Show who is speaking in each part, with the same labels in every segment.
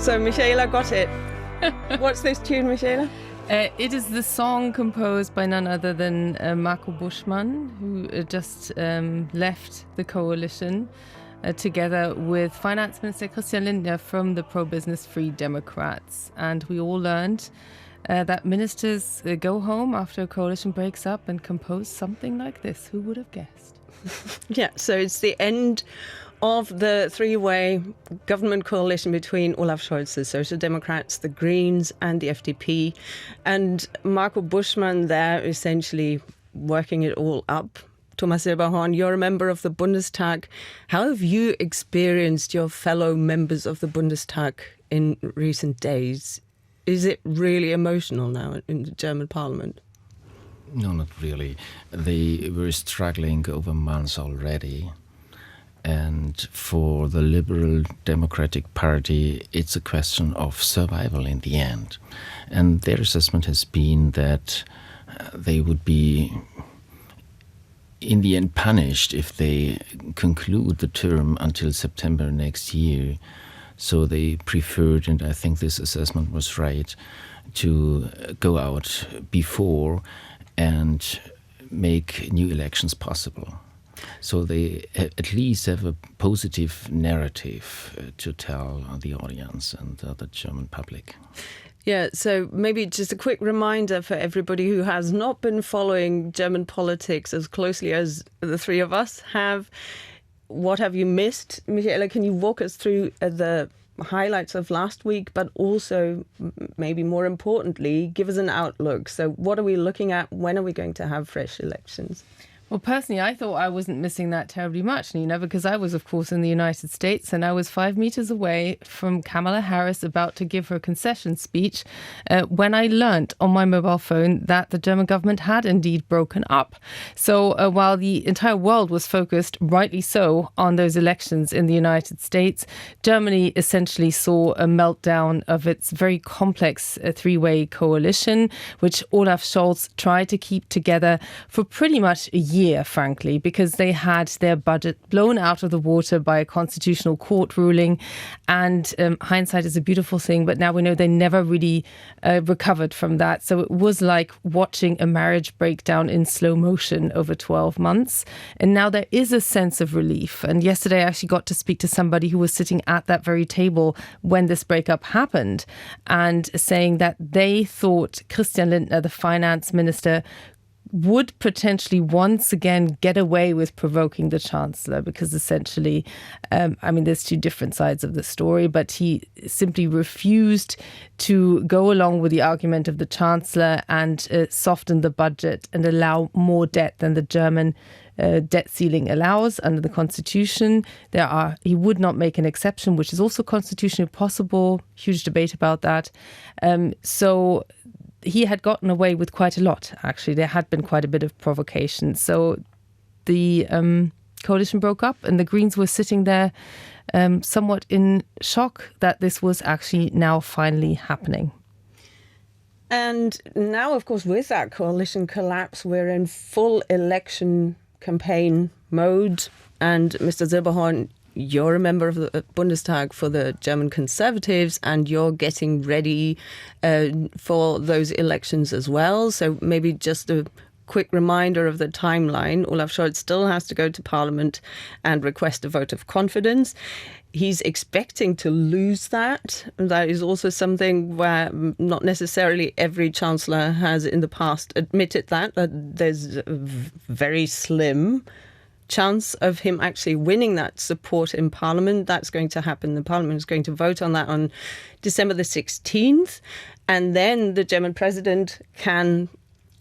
Speaker 1: So Michaela got it. What's this tune, Michaela?
Speaker 2: It is the song composed by none other than Marco Buschmann, who just left the coalition together with Finance Minister Christian Lindner from the pro-business Free Democrats. And we all learned that ministers go home after a coalition breaks up and compose something like this. Who would have guessed?
Speaker 1: Yeah, so it's the end of the three-way government coalition between Olaf Scholz, the Social Democrats, the Greens and the FDP. And Marco Buschmann there essentially working it all up. Thomas Silberhorn, you're a member of the Bundestag. How have you experienced your fellow members of the Bundestag in recent days? Is it really emotional now in the German parliament?
Speaker 3: No, not really. They were struggling over months already. And for the Liberal Democratic Party, it's a question of survival in the end. And their assessment has been that they would be, in the end, punished if they conclude the term until September next year. So they preferred, and I think this assessment was right, to go out before and make new elections possible. So they at least have a positive narrative to tell the audience and the German public.
Speaker 1: Yeah, so maybe just a quick reminder for everybody who has not been following German politics as closely as the three of us have. What have you missed? Michaela, can you walk us through the highlights of last week, but also, maybe more importantly, give us an outlook. So what are we looking at? When are we going to have fresh elections?
Speaker 2: Well, personally, I thought I wasn't missing that terribly much, Nina, because I was, of course, in the United States and I was 5 meters away from Kamala Harris about to give her concession speech when I learnt on my mobile phone that the German government had indeed broken up. So while the entire world was focused, rightly so, on those elections in the United States, Germany essentially saw a meltdown of its very complex three-way coalition, which Olaf Scholz tried to keep together for pretty much a year, frankly, because they had their budget blown out of the water by a constitutional court ruling. And hindsight is a beautiful thing, but now we know they never really recovered from that. So it was like watching a marriage breakdown in slow motion over 12 months. And now there is a sense of relief. And yesterday I actually got to speak to somebody who was sitting at that very table when this breakup happened and saying that they thought Christian Lindner, the finance minister, would potentially once again get away with provoking the Chancellor because essentially, there's two different sides of the story, but he simply refused to go along with the argument of the Chancellor and soften the budget and allow more debt than the German debt ceiling allows under the constitution. He would not make an exception, which is also constitutionally possible. Huge debate about that. So he had gotten away with quite a lot, actually. There had been quite a bit of provocation. So the coalition broke up and the Greens were sitting there somewhat in shock that this was actually now finally happening.
Speaker 1: And now, of course, with that coalition collapse, we're in full election campaign mode. And Mr. Silberhorn, you're a member of the Bundestag for the German Conservatives and you're getting ready for those elections as well. So maybe just a quick reminder of the timeline. Olaf Scholz still has to go to Parliament and request a vote of confidence. He's expecting to lose that. That is also something where not necessarily every chancellor has in the past admitted that there's a very slim chance of him actually winning that support in Parliament. That's going to happen. The Parliament is going to vote on that on December the 16th. And then the German president can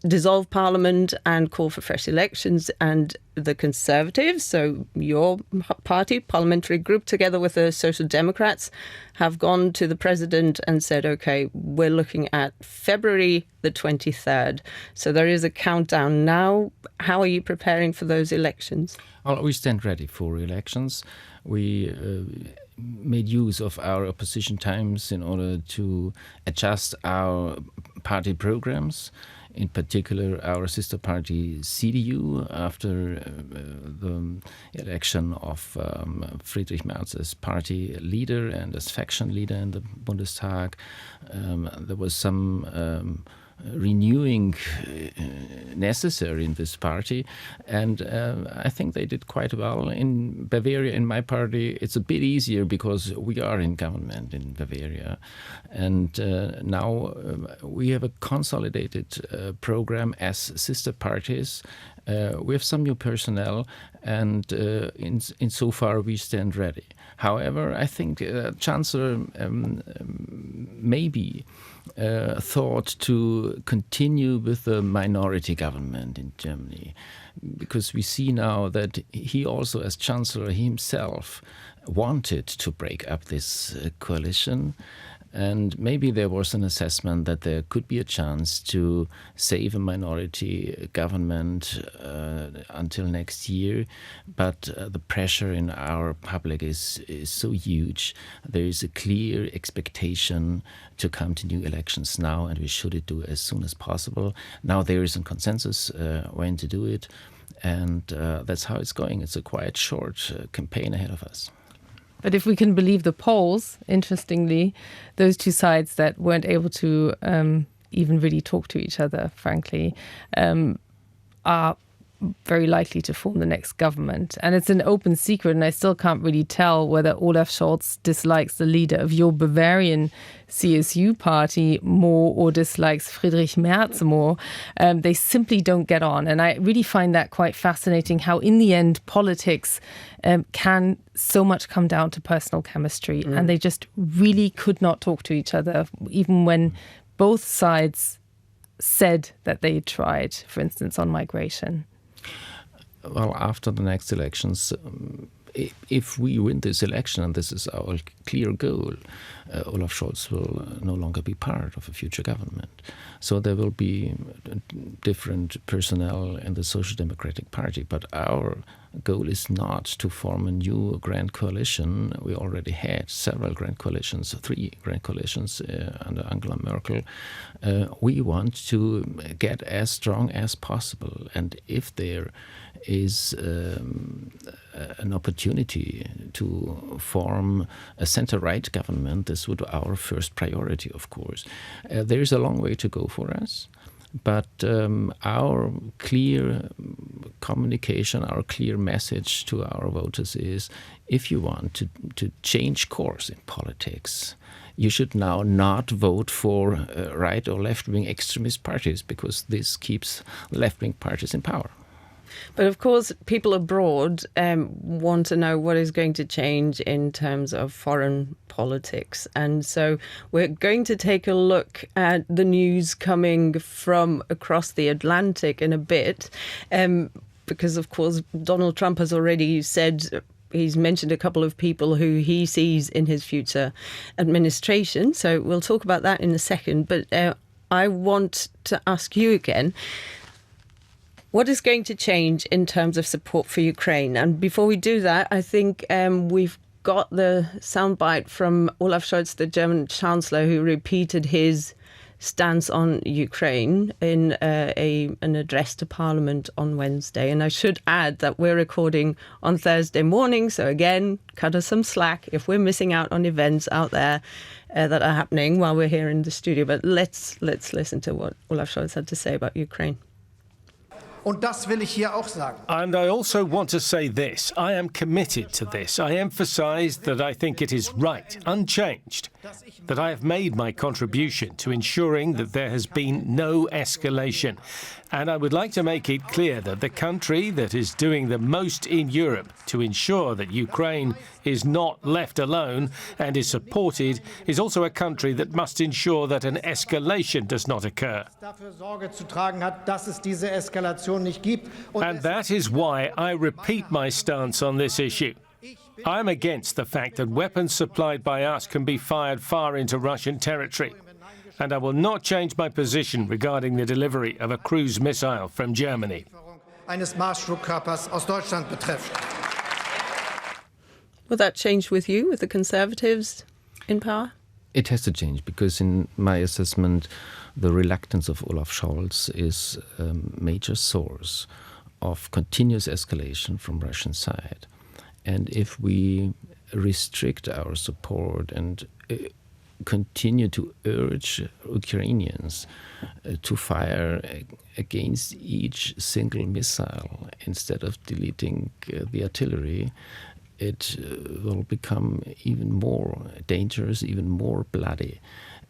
Speaker 1: dissolve Parliament and call for fresh elections. And the Conservatives, so your party, parliamentary group, together with the Social Democrats, have gone to the president and said, OK, we're looking at February the 23rd. So there is a countdown now. How are you preparing for those elections?
Speaker 3: Well, we stand ready for elections. We made use of our opposition times in order to adjust our party programs in particular our sister party CDU, after the election of Friedrich Merz's party leader and as faction leader in the Bundestag. There was some renewing necessary in this party, and I think they did quite well. In Bavaria, in my party, it's a bit easier because we are in government in Bavaria, and now we have a consolidated program as sister parties. We have some new personnel, and insofar we stand ready. However, I think Chancellor maybe thought to continue with the minority government in Germany, because we see now that he also, as Chancellor himself, wanted to break up this coalition. And maybe there was an assessment that there could be a chance to save a minority government until next year. But the pressure in our public is so huge. There is a clear expectation to come to new elections now, and we should do it as soon as possible. Now there is a consensus when to do it. And that's how it's going. It's a quite short campaign ahead of us.
Speaker 2: But if we can believe the polls, interestingly, those two sides that weren't able to even really talk to each other, frankly, are very likely to form the next government. And it's an open secret, and I still can't really tell whether Olaf Scholz dislikes the leader of your Bavarian CSU party more or dislikes Friedrich Merz more. They simply don't get on. And I really find that quite fascinating, how in the end politics can so much come down to personal chemistry. And they just really could not talk to each other, even when both sides said that they tried, for instance, on migration.
Speaker 3: Well, after the next elections, if we win this election, and this is our clear goal, Olaf Scholz will no longer be part of a future government. So there will be different personnel in the Social Democratic Party, but our goal is not to form a new grand coalition. We already had several grand coalitions, 3 grand coalitions under Angela Merkel. We want to get as strong as possible, and if there is an opportunity to form a center-right government, this would be our first priority, of course. There is a long way to go for us, but our clear communication, our clear message to our voters is, if you want to change course in politics, you should now not vote for right or left-wing extremist parties, because this keeps left-wing parties in power.
Speaker 1: But of course, people abroad want to know what is going to change in terms of foreign politics. And so we're going to take a look at the news coming from across the Atlantic in a bit, because, of course, Donald Trump has already said, he's mentioned a couple of people who he sees in his future administration. So we'll talk about that in a second. But I want to ask you again, what is going to change in terms of support for Ukraine? And before we do that, I think we've got the soundbite from Olaf Scholz, the German Chancellor, who repeated his stance on Ukraine in an address to Parliament on Wednesday. And I should add that we're recording on Thursday morning. So again, cut us some slack if we're missing out on events out there that are happening while we're here in the studio. But let's listen to what Olaf Scholz had to say about Ukraine.
Speaker 4: Und das will ich hier auch sagen.
Speaker 5: And I also want to say this. I am committed to this. I emphasize that I think it is right, unchanged, that I have made my contribution to ensuring that there has been no escalation. And I would like to make it clear that the country that is doing the most in Europe to ensure that Ukraine is not left alone and is supported is also a country that must ensure that an escalation does not occur. And that is why I repeat my stance on this issue. I am against the fact that weapons supplied by us can be fired far into Russian territory. And I will not change my position regarding the delivery of a cruise missile from Germany.
Speaker 1: Will that change with you, with the Conservatives in power?
Speaker 3: It has to change because, in my assessment, the reluctance of Olaf Scholz is a major source of continuous escalation from Russian side. And if we restrict our support and continue to urge Ukrainians to fire against each single missile instead of deleting the artillery, it will become even more dangerous, even more bloody.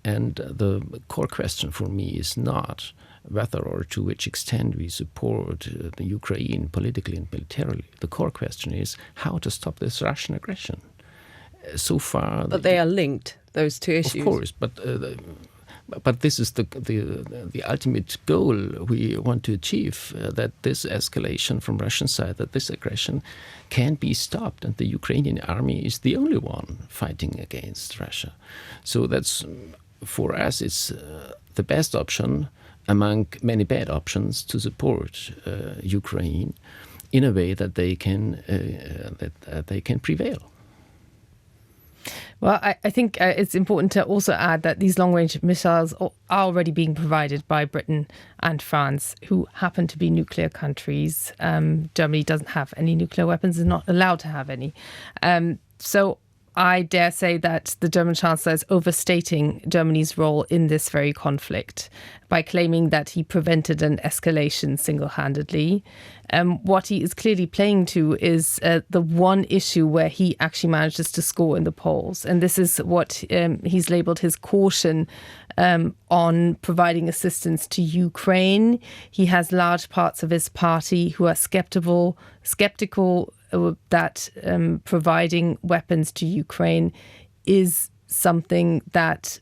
Speaker 3: And the core question for me is not whether or to which extent we support the Ukraine politically and militarily. The core question is how to stop this Russian aggression. So far,
Speaker 1: but they are linked, those two issues.
Speaker 3: Of course, but this is the ultimate goal we want to achieve, that this escalation from Russian side, that this aggression can be stopped, and the Ukrainian army is the only one fighting against Russia. So that's, for us, it's the best option among many bad options to support Ukraine in a way that they can prevail.
Speaker 2: Well, I think it's important to also add that these long-range missiles are already being provided by Britain and France, who happen to be nuclear countries. Germany doesn't have any nuclear weapons, is not allowed to have any. So I dare say that the German Chancellor is overstating Germany's role in this very conflict by claiming that he prevented an escalation single-handedly. What he is clearly playing to is the one issue where he actually manages to score in the polls. And this is what he's labeled his caution on providing assistance to Ukraine. He has large parts of his party who are skeptical that providing weapons to Ukraine is something that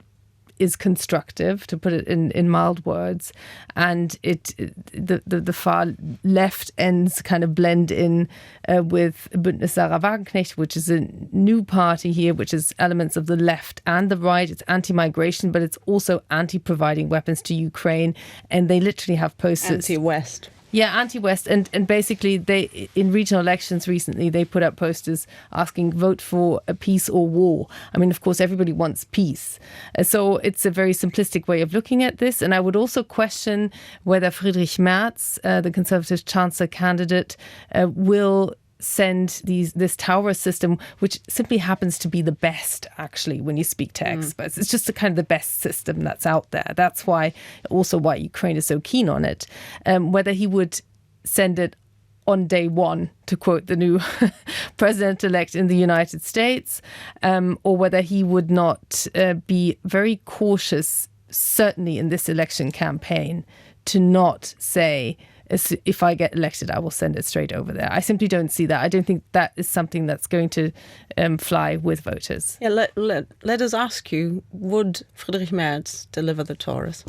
Speaker 2: is constructive, to put it in mild words, and the far left ends kind of blend in with Bündnis Sarah Wagenknecht, which is a new party here, which is elements of the left and the right. It's anti-migration, but it's also anti-providing weapons to Ukraine, and they literally have posters.
Speaker 1: Anti-West.
Speaker 2: Yeah, anti-West. And basically, they in regional elections recently, they put up posters asking, vote for a peace or war. I mean, of course, everybody wants peace. So it's a very simplistic way of looking at this. And I would also question whether Friedrich Merz, the Conservative Chancellor candidate, will send this Taurus system, which simply happens to be the best, actually, when you speak to experts. It's just the kind of the best system that's out there. That's why Ukraine is so keen on it. Whether he would send it on day one, to quote the new president-elect in the United States, or whether he would not be very cautious, certainly in this election campaign, to not say, if I get elected, I will send it straight over there. I simply don't see that. I don't think that is something that's going to fly with voters.
Speaker 1: Yeah, let us ask you, would Friedrich Merz deliver the Taurus?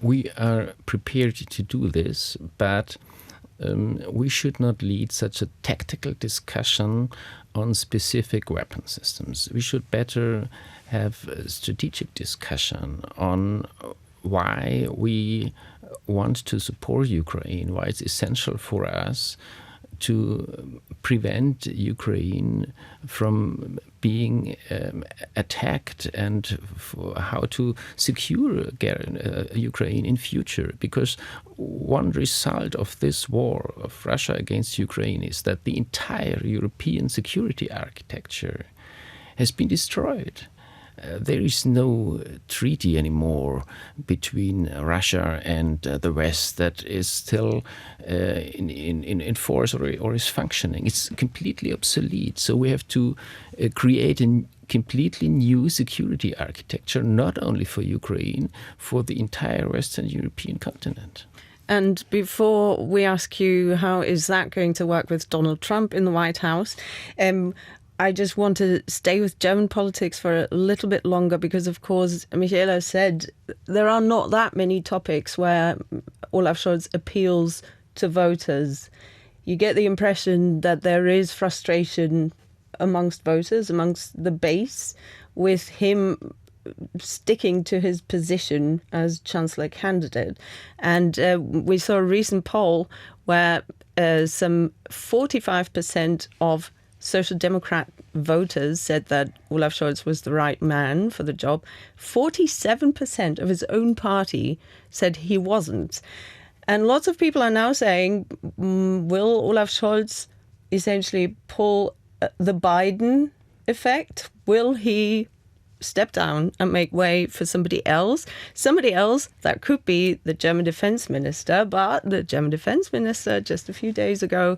Speaker 3: We are prepared to do this, but we should not lead such a tactical discussion on specific weapon systems. We should better have a strategic discussion on why we want to support Ukraine, why it's essential for us to prevent Ukraine from being attacked, and for how to secure Ukraine in future. Because one result of this war of Russia against Ukraine is that the entire European security architecture has been destroyed. There is no treaty anymore between Russia and the West that is still in force or is functioning. It's completely obsolete. So we have to create a completely new security architecture, not only for Ukraine, for the entire Western European continent.
Speaker 1: And before we ask you how is that going to work with Donald Trump in the White House, I just want to stay with German politics for a little bit longer because, of course, Michaela said there are not that many topics where Olaf Scholz appeals to voters. You get the impression that there is frustration amongst voters, amongst the base, with him sticking to his position as Chancellor candidate. And we saw a recent poll where some 45% of Social Democrat voters said that Olaf Scholz was the right man for the job. 47% of his own party said he wasn't. And lots of people are now saying, will Olaf Scholz essentially pull the Biden effect? Will he step down and make way for somebody else? Somebody else that could be the German defense minister, but the German defense minister just a few days ago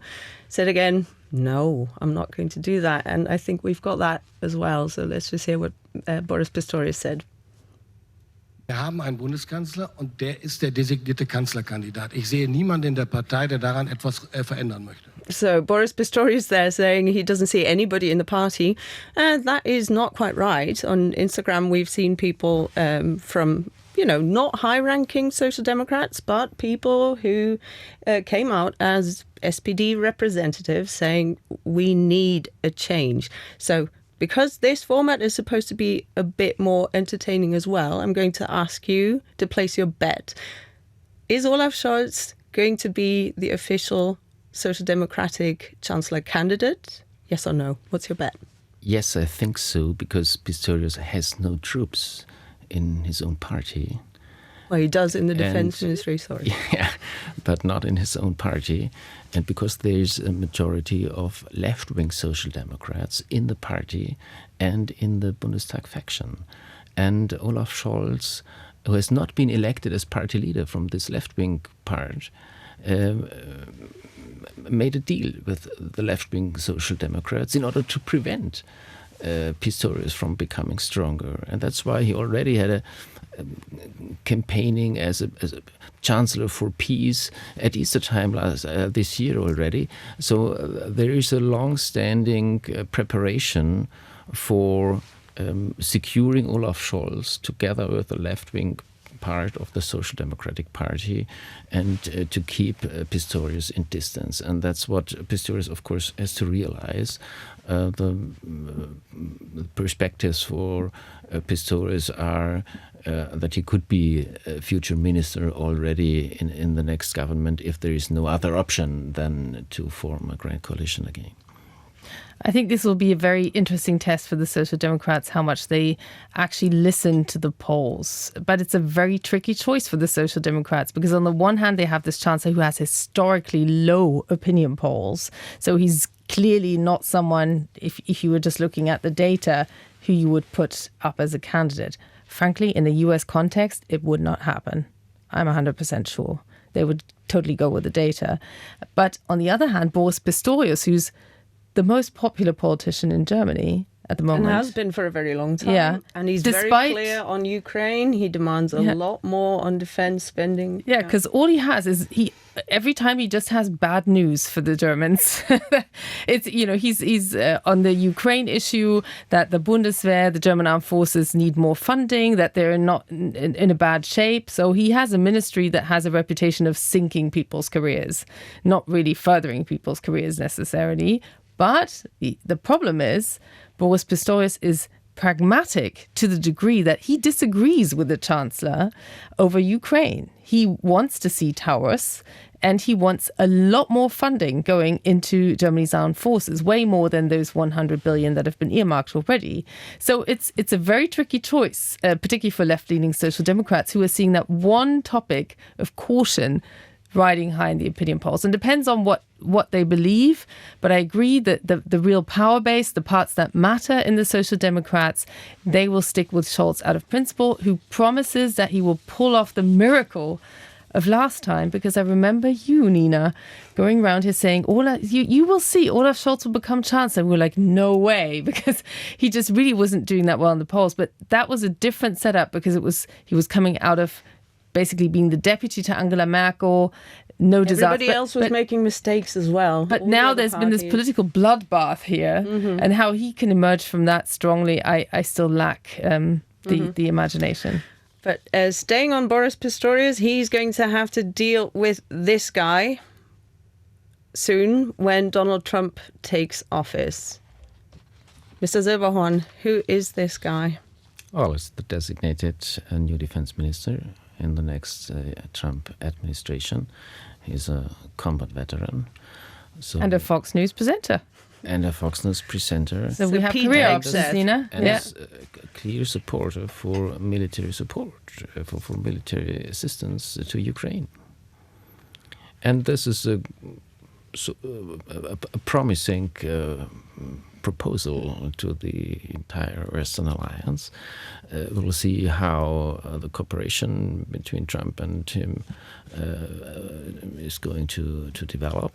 Speaker 1: said again, no, I'm not going to do that. And I think we've got that as well. So let's just hear what Boris Pistorius said.
Speaker 6: Wir haben einen Bundeskanzler und der ist der designierte Kanzlerkandidat. Ich sehe niemanden in der Partei, der daran etwas verändern möchte.
Speaker 1: So Boris Pistorius there saying he doesn't see anybody in the party. And that is not quite right. On Instagram, we've seen people from, not high-ranking Social Democrats, but people who came out as SPD representatives saying we need a change. So because this format is supposed to be a bit more entertaining as well, I'm going to ask you to place your bet. Is Olaf Scholz going to be the official Social Democratic Chancellor candidate? Yes or no? What's your bet?
Speaker 3: Yes, I think so, because Pistorius has no troops in his own party.
Speaker 1: Well, he does in the defense ministry, sorry.
Speaker 3: Yeah, but not in his own party. And because there's a majority of left-wing Social Democrats in the party and in the Bundestag faction. And Olaf Scholz, who has not been elected as party leader from this left-wing part, made a deal with the left-wing Social Democrats in order to prevent Pistorius from becoming stronger. And that's why he already had a campaigning as a Chancellor for Peace at Easter time this year already. So there is a long-standing preparation for securing Olaf Scholz together with the left-wing part of the Social Democratic Party and to keep Pistorius in distance. And that's what Pistorius, of course, has to realize. The perspectives for Pistorius are that he could be a future minister already in the next government if there is no other option than to form a grand coalition again.
Speaker 2: I think this will be a very interesting test for the Social Democrats, how much they actually listen to the polls. But it's a very tricky choice for the Social Democrats because on the one hand, they have this chancellor who has historically low opinion polls. So he's clearly not someone, if you were just looking at the data, who you would put up as a candidate. Frankly, in the US context, it would not happen. I'm 100% sure. They would totally go with the data. But on the other hand, Boris Pistorius, who's the most popular politician in Germany at the moment.
Speaker 1: And has been for a very long time.
Speaker 2: Yeah.
Speaker 1: And he's very clear on Ukraine. He demands a lot more on defense spending.
Speaker 2: Yeah, because all he has is every time he just has bad news for the Germans. It's, he's on the Ukraine issue, that the Bundeswehr, the German armed forces, need more funding, that they're not in a bad shape. So he has a ministry that has a reputation of sinking people's careers, not really furthering people's careers necessarily. But the problem is Boris Pistorius is pragmatic to the degree that he disagrees with the Chancellor over Ukraine. He wants to see Taurus and he wants a lot more funding going into Germany's armed forces, way more than those 100 billion that have been earmarked already. So it's a very tricky choice, particularly for left-leaning Social Democrats who are seeing that one topic of caution riding high in the opinion polls. And depends on what they believe. But I agree that the real power base, the parts that matter in the Social Democrats, they will stick with Scholz out of principle, who promises that he will pull off the miracle of last time. Because I remember you, Nina, going around here saying, you will see, Olaf Scholz will become Chancellor. And we were like, no way, because he just really wasn't doing that well in the polls. But that was a different setup because he was coming out of basically being the deputy to Angela Merkel, no disaster.
Speaker 1: Everybody else was making mistakes as well.
Speaker 2: But now there's been this political bloodbath here, and how he can emerge from that strongly, I still lack the imagination.
Speaker 1: But staying on Boris Pistorius, he's going to have to deal with this guy soon when Donald Trump takes office. Mr. Silberhorn, who is this guy?
Speaker 3: Well, it's the designated new defense minister in the next Trump administration. He's a combat veteran.
Speaker 2: And a Fox News presenter.
Speaker 3: and a Fox News presenter.
Speaker 2: So we have
Speaker 1: Peter
Speaker 2: career
Speaker 1: Access.
Speaker 2: options, Nina.
Speaker 3: And
Speaker 2: Yeah.
Speaker 3: is a clear supporter for military support, for military assistance to Ukraine. And this is a promising proposal to the entire Western alliance. We'll see how the cooperation between Trump and him is going to develop.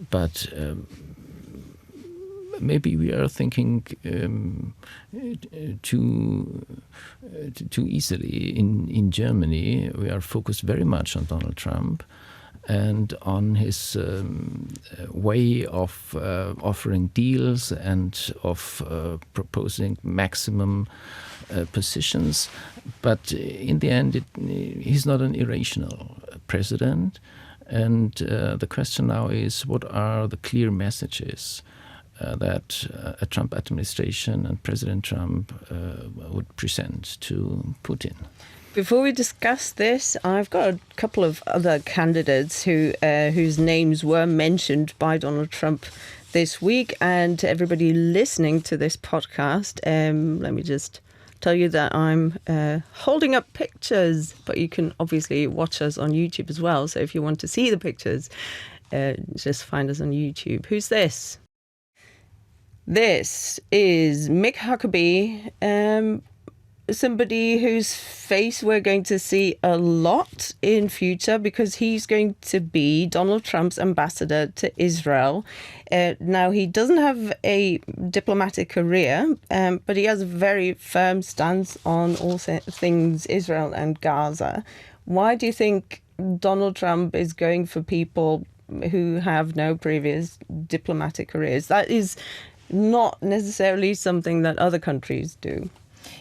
Speaker 3: But maybe we are thinking too easily. In Germany, we are focused very much on Donald Trump and on his way of offering deals and of proposing maximum positions. But in the end, he's not an irrational president. And the question now is, what are the clear messages that a Trump administration and President Trump would present to Putin?
Speaker 1: Before we discuss this, I've got a couple of other candidates whose names were mentioned by Donald Trump this week. And to everybody listening to this podcast, let me just tell you that I'm holding up pictures, but you can obviously watch us on YouTube as well. So if you want to see the pictures, just find us on YouTube. Who's this? This is Mick Huckabee, somebody whose face we're going to see a lot in future because he's going to be Donald Trump's ambassador to Israel. Now, he doesn't have a diplomatic career, but he has a very firm stance on all things Israel and Gaza. Why do you think Donald Trump is going for people who have no previous diplomatic careers? That is not necessarily something that other countries do.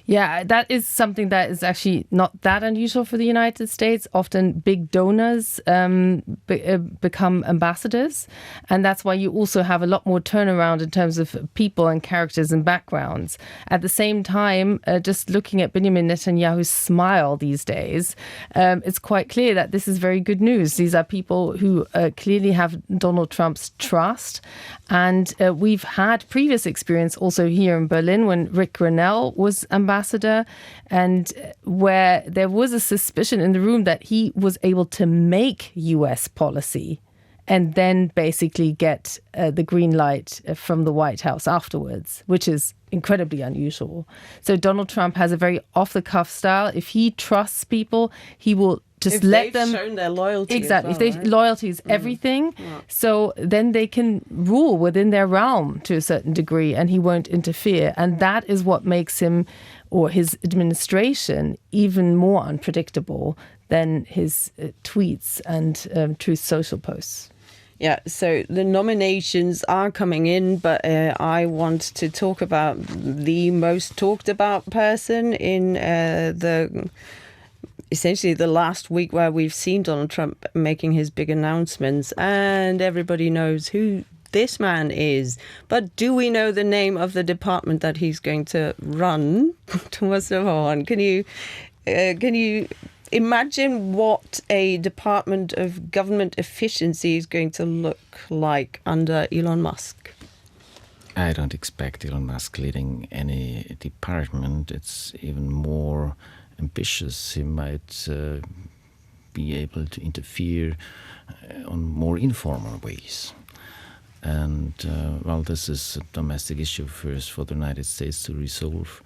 Speaker 2: Yeah, that is something that is actually not that unusual for the United States. Often big donors become ambassadors. And that's why you also have a lot more turnaround in terms of people and characters and backgrounds. At the same time, just looking at Benjamin Netanyahu's smile these days, it's quite clear that this is very good news. These are people who clearly have Donald Trump's trust. And we've had previous experience also here in Berlin when Rick Grenell was ambassador, and where there was a suspicion in the room that he was able to make US policy and then basically get the green light from the White House afterwards, which is incredibly unusual. So Donald Trump has a very off-the-cuff style. If he trusts people, he will just let them
Speaker 1: shown their loyalty.
Speaker 2: Exactly.
Speaker 1: As well,
Speaker 2: if they
Speaker 1: right?
Speaker 2: loyalty is everything, so then they can rule within their realm to a certain degree, and he won't interfere. And that is what makes him or his administration even more unpredictable than his tweets and Truth Social posts.
Speaker 1: Yeah, so the nominations are coming in, but I want to talk about the most talked about person in essentially the last week where we've seen Donald Trump making his big announcements, and everybody knows who this man is. But do we know the name of the department that he's going to run? Thomas Silberhorn, can you imagine what a Department of Government Efficiency is going to look like under Elon Musk?
Speaker 3: I don't expect Elon Musk leading any department. It's even more ambitious. He might be able to interfere on more informal ways. And while this is a domestic issue first for the United States to resolve,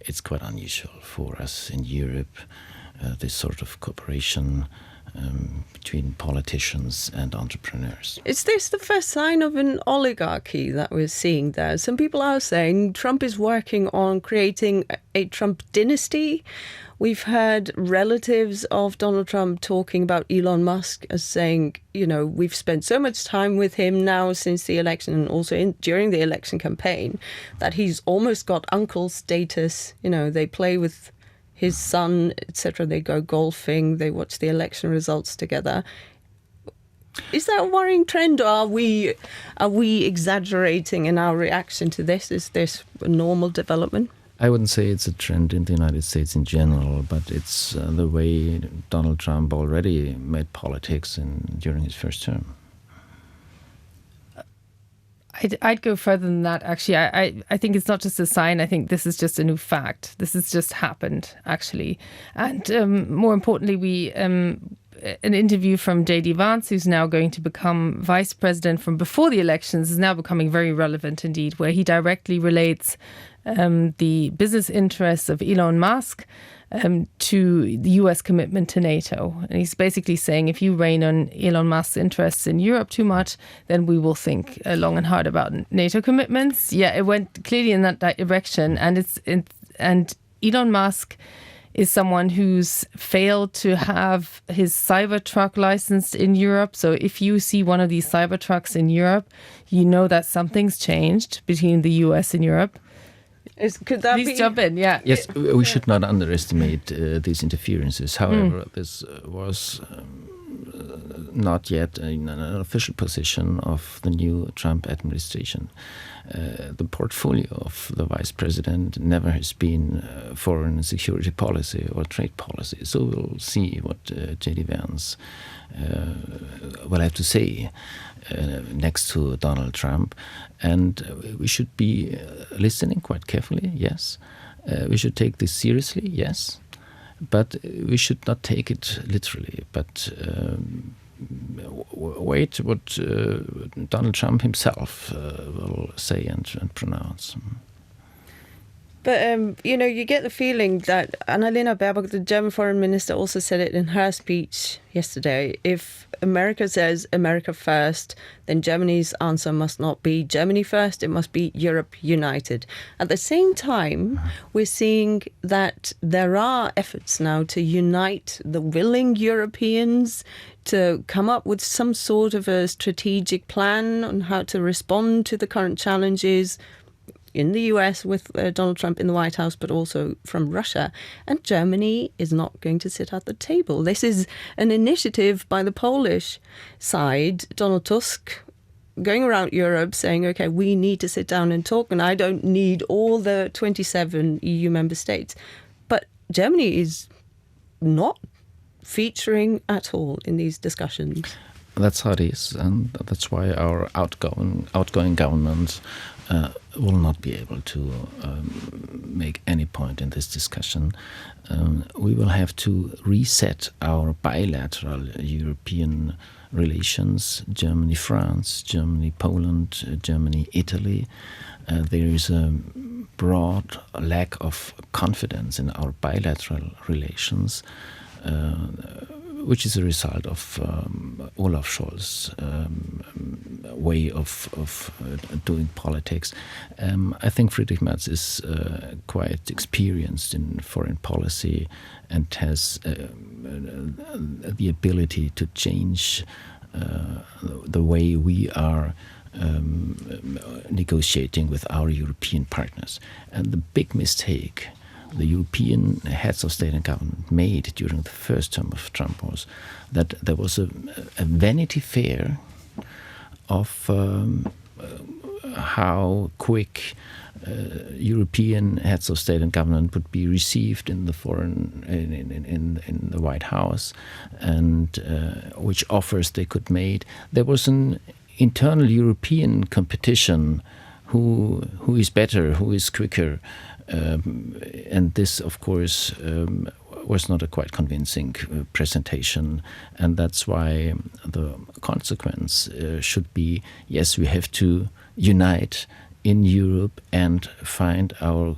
Speaker 3: it's quite unusual for us in Europe, this sort of cooperation between politicians and entrepreneurs.
Speaker 1: Is this the first sign of an oligarchy that we're seeing there? Some people are saying Trump is working on creating a Trump dynasty. We've heard relatives of Donald Trump talking about Elon Musk as saying, you know, we've spent so much time with him now since the election and also during the election campaign that he's almost got uncle status. You know, they play with his son, etc. They go golfing, they watch the election results together. Is that a worrying trend, or are we exaggerating in our reaction to this? Is this a normal development?
Speaker 3: I wouldn't say it's a trend in the United States in general, but it's the way Donald Trump already made politics during his first term.
Speaker 2: I'd go further than that, actually. I think it's not just a sign. I think this is just a new fact. This has just happened, actually. And more importantly, an interview from J.D. Vance, who's now going to become vice president from before the elections, is now becoming very relevant indeed, where he directly relates the business interests of Elon Musk to the US commitment to NATO. And he's basically saying, if you rein on Elon Musk's interests in Europe too much, then we will think long and hard about NATO commitments. Yeah, it went clearly in that direction. And Elon Musk is someone who's failed to have his Cybertruck licensed in Europe. So if you see one of these Cybertrucks in Europe, you know that something's changed between the US and Europe.
Speaker 1: Could that
Speaker 2: Please jump in, yeah.
Speaker 3: Yes, we should not underestimate these interferences. However, this was not yet an official position of the new Trump administration. The portfolio of the vice president never has been foreign and security policy or trade policy. So we'll see what J.D. Vance will have to say next to Donald Trump. And we should be listening quite carefully, yes. We should take this seriously, yes. But we should not take it literally, but wait what Donald Trump himself will say and pronounce.
Speaker 1: But, you get the feeling that Annalena Baerbock, the German foreign minister, also said it in her speech yesterday. If America says America first, then Germany's answer must not be Germany first, it must be Europe united. At the same time, we're seeing that there are efforts now to unite the willing Europeans to come up with some sort of a strategic plan on how to respond to the current challenges in the US with Donald Trump in the White House, but also from Russia. And Germany is not going to sit at the table. This is an initiative by the Polish side, Donald Tusk, going around Europe saying, OK, we need to sit down and talk, and I don't need all the 27 EU member states. But Germany is not featuring at all in these discussions.
Speaker 3: That's how it is, and that's why our outgoing government will not be able to make any point in this discussion. We will have to reset our bilateral European relations, Germany-France, Germany-Poland, Germany-Italy. There is a broad lack of confidence in our bilateral relations, which is a result of Olaf Scholz way of doing politics. I think Friedrich Merz is quite experienced in foreign policy and has the ability to change the way we are negotiating with our European partners. And the big mistake the European heads of state and government made during the first term of Trump was that there was a Vanity Fair of how quick European heads of state and government would be received in the in the White House, and which offers they could make. There was an internal European competition: who is better, who is quicker. And this, of course, was not a quite convincing presentation, and that's why the consequence should be, yes, we have to unite in Europe and find our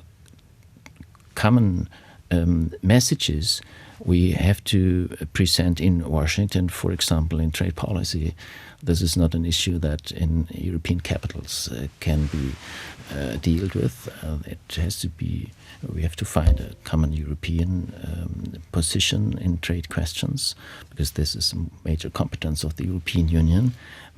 Speaker 3: common messages. We have to present in Washington, for example, in trade policy. This is not an issue that in European capitals can be dealt with. It has to be. We have to find a common European position in trade questions, because this is a major competence of the European Union.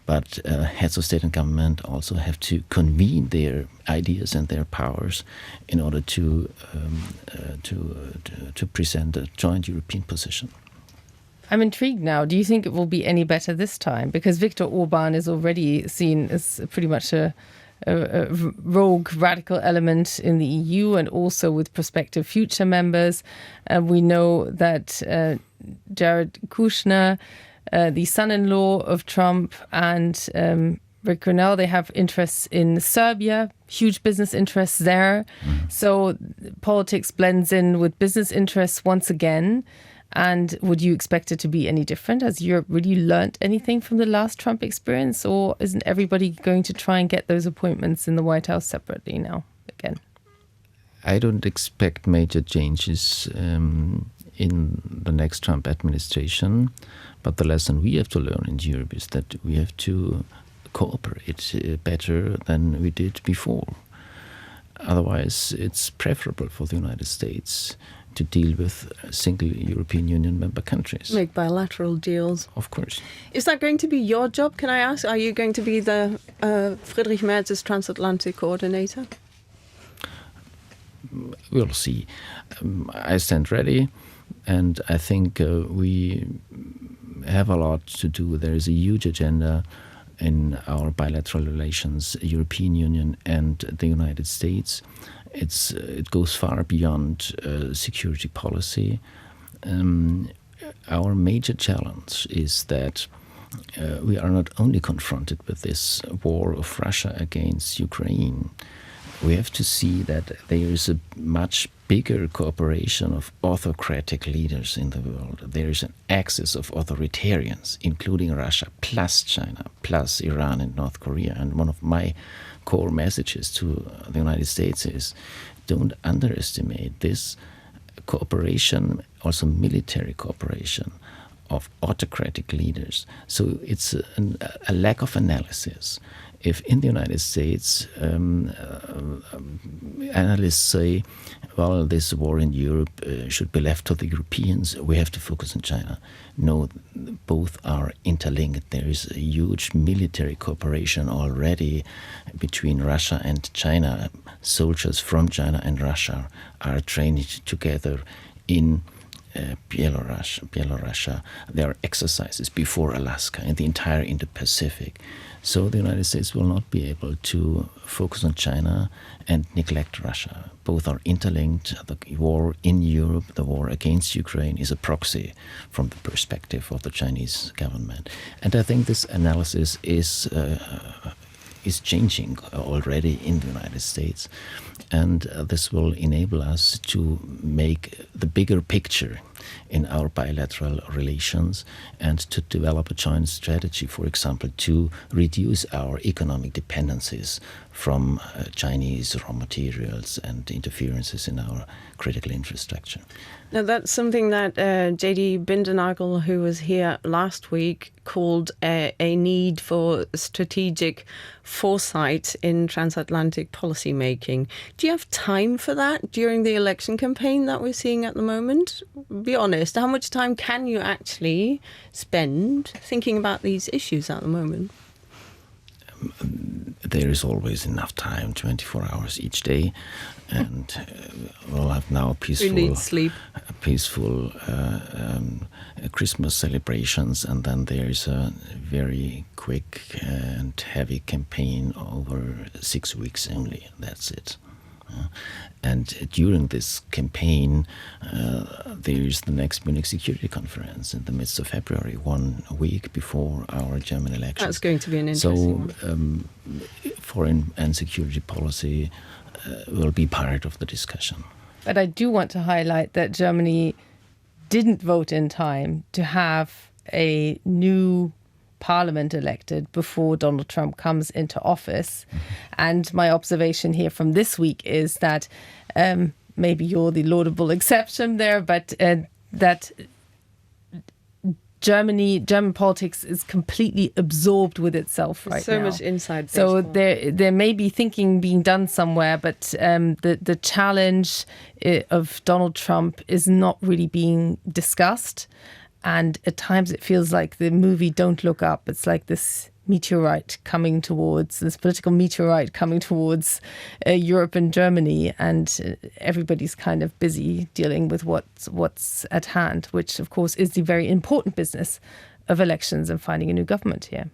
Speaker 3: But heads of state and government also have to convene their ideas and their powers in order to present a joint European position.
Speaker 2: I'm intrigued now. Do you think it will be any better this time? Because Viktor Orban is already seen as pretty much a rogue radical element in the EU, and also with prospective future members. We know that Jared Kushner, the son-in-law of Trump, and Rick Grinnell, they have interests in Serbia, huge business interests there. So politics blends in with business interests once again. And would you expect it to be any different? Has Europe really learnt anything from the last Trump experience? Or isn't everybody going to try and get those appointments in the White House separately now again?
Speaker 3: I don't expect major changes in the next Trump administration. But the lesson we have to learn in Europe is that we have to cooperate better than we did before. Otherwise, it's preferable for the United States to deal with single European Union member countries.
Speaker 1: Make bilateral deals.
Speaker 3: Of course.
Speaker 1: Is that going to be your job, can I ask? Are you going to be the Friedrich Merz's transatlantic coordinator?
Speaker 3: We'll see. I stand ready, and I think we have a lot to do. There is a huge agenda in our bilateral relations, European Union and the United States. It goes far beyond security policy. Our major challenge is that we are not only confronted with this war of Russia against Ukraine. We have to see that there is a much bigger cooperation of autocratic leaders in the world. There is an axis of authoritarians, including Russia, plus China, plus Iran and North Korea. And one of my core messages to the United States is don't underestimate this cooperation, also military cooperation of autocratic leaders. So it's a lack of analysis. If in the United States analysts say, well, this war in Europe should be left to the Europeans, we have to focus on China. No, both are interlinked. There is a huge military cooperation already between Russia and China. Soldiers from China and Russia are trained together in Belarus. There are exercises before Alaska and the entire Indo-Pacific. So the United States will not be able to focus on China and neglect Russia. Both are interlinked. The war in Europe, the war against Ukraine, is a proxy from the perspective of the Chinese government. And I think this analysis is changing already in the United States. And this will enable us to make the bigger picture in our bilateral relations and to develop a joint strategy, for example, to reduce our economic dependencies from Chinese raw materials and interferences in our critical infrastructure.
Speaker 1: Now, that's something that J.D. Bindernagel, who was here last week, called a need for strategic foresight in transatlantic policy making. Do you have time for that during the election campaign that we're seeing at the moment? Be honest, how much time can you actually spend thinking about these issues at the moment?
Speaker 3: There is always enough time, 24 hours each day, and we'll have now peaceful Christmas celebrations, and then there is a very quick and heavy campaign over 6 weeks only. That's it. And during this campaign, there is the next Munich Security Conference in the midst of February, 1 week before our German elections.
Speaker 1: That's going to be an interesting one.
Speaker 3: Foreign and security policy will be part of the discussion.
Speaker 2: But I do want to highlight that Germany didn't vote in time to have a new parliament elected before Donald Trump comes into office. And my observation here from this week is that maybe you're the laudable exception there, but that German politics is completely absorbed with itself right now.
Speaker 1: So much inside baseball.
Speaker 2: So there may be thinking being done somewhere, but the challenge of Donald Trump is not really being discussed. And at times it feels like the movie Don't Look Up. It's like this political meteorite coming towards Europe and Germany, and everybody's kind of busy dealing with what's at hand, which of course is the very important business of elections and finding a new government here.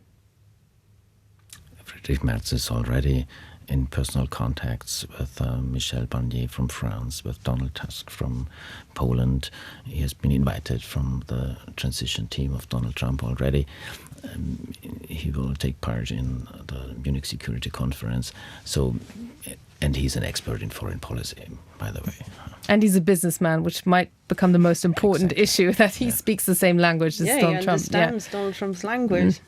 Speaker 3: Friedrich Merz is already in personal contacts with Michel Barnier from France, with Donald Tusk from Poland. He has been invited from the transition team of Donald Trump already. He will take part in the Munich Security Conference. So, and he's an expert in foreign policy, by the way.
Speaker 2: And he's a businessman, which might become the most important issue, that he speaks the same language as Donald Trump.
Speaker 1: He understands Donald Trump's language.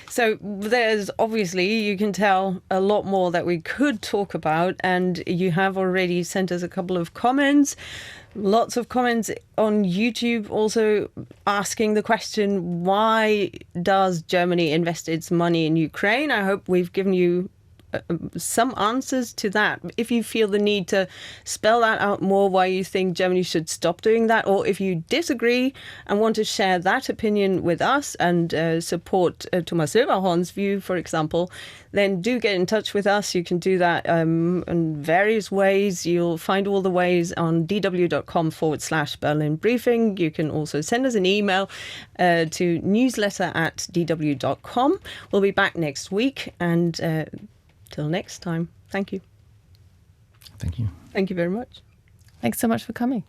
Speaker 1: So there's obviously, you can tell, a lot more that we could talk about, and you have already sent us a couple of comments. Lots of comments on YouTube also asking the question, why does Germany invest its money in Ukraine? I hope we've given you some answers to that. If you feel the need to spell that out more, why you think Germany should stop doing that, or if you disagree and want to share that opinion with us and support Thomas Silberhorn's view, for example, then do get in touch with us. You can do that in various ways. You'll find all the ways on dw.com/berlinbriefing. You can also send us an email to newsletter@dw.com. We'll be back next week, and till next time, thank you.
Speaker 3: Thank you.
Speaker 1: Thank you very much.
Speaker 2: Thanks so much for coming.